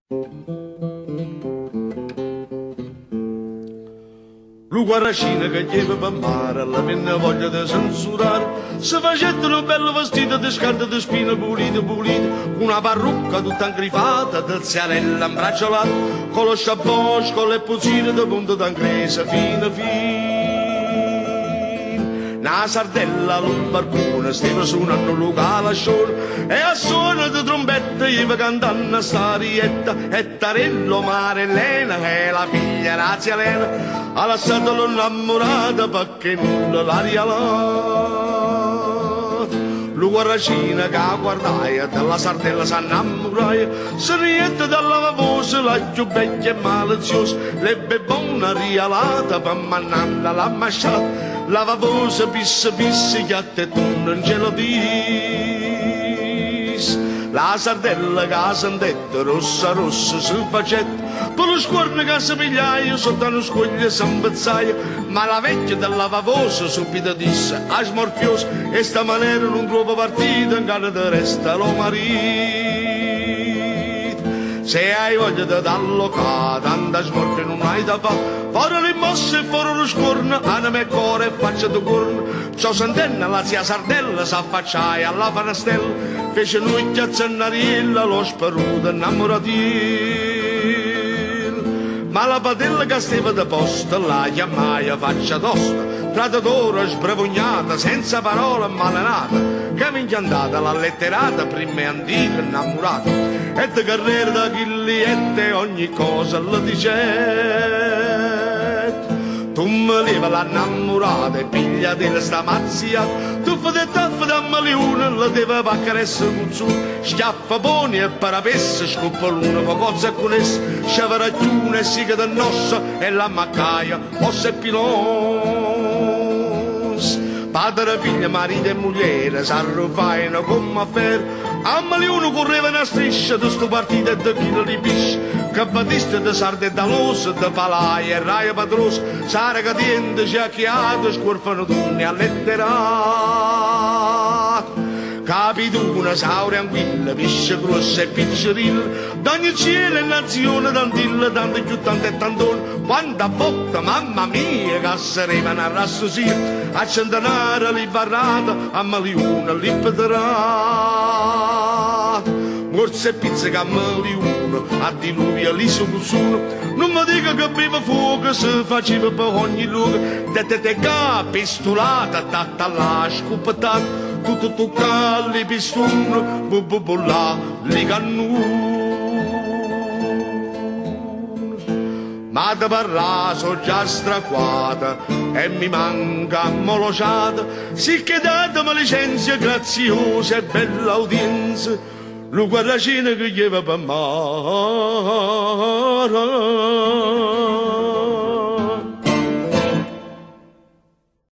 Lu guarracina che chiede per mare, la venne voglia di censurare, se facette un bello vestito di scarpe di spine pulite, pulite, con una parrucca tutta ingrifata, del ziarella imbracciolata, con lo sciabosco, con le puzzine di punta d'angresa, fine, fine. Una sardella all'un barcone, stava suonando un locale a shore, e a suono di trombetta iva cantando sta rietta, e Tarello Marellena, che è la figlia Razia Elena, ha lasciato l'innamorata perché nulla la rialata. Lu guarracina che guardaia della sardella s'annamoraia, se riette dalla voce la più vecchia e maliziosa, l'ebbe buona rialata per mannarla la masciata. La voce pisse pisse che a te tu non ce lo dis. La sardella che sentette rossa rossa si facetta, per lo scorno che si pigliaia sotto uno scoglio s'ambezzaia, ma la vecchia della voce subito disse a smorfiosa, e sta maniera non trova partita in cara te resta lo marito. Se hai voglia di d'allocare, tanta smorfia non hai da fare, fuori le mosse e fuori lo scorno, anima e cuore e faccia di corno. Ciò sentenna la zia sardella s'affacciai alla fanastella, fece noi chiazzannariella lo speruto innamoratil. Ma la padella che stava da posta la chiamai a faccia tosta, traditora sbrevugnata, senza parola malenata, che mi inchiantata la letterata, prima e antica innamorata, e de carriera da Ghilliette ogni cosa lo dice. Tu mi leva l'innamorata e piglia della sta mazziata, tuffa de taffa da maliuna, la deve paccaressa cuzzù, schiaffa poni e parapessa, scoppa l'una, fa cozza con essa, sciavaracchiuna e siga da nossa, e la maccaia, ossa e pilons. Padre, figlia, marito e moglie, s'arrufaino come affare, a maliuna correva una striscia di sto partito e di chilo di pisce, che battista di sarde e d'alosa, di palaia e raia padrosa, sara cadiente, giacchiata, scorfano tunne alletterate. Capituna, saurea anguilla, pesce grossa e piccerilla, d'ogni cielo e nazione, tantilla, tanto più tanto e tantone, quanta botta, mamma mia, che sarevano a rassosire, a centenare li barrata, a maliuna li peterata. Morse e pizza che a maliuna, a diluvio li succusuno, non mi dica che beva fuoco, se faceva per ogni luogo, te pistolata, tatta la scopettata, tutto tocca le pistone, la le cannone. Ma da parla so già straquata e mi manca molociata, sì che datemi licenzia graziosa e bella udienza, lo guarracino che lleva per me.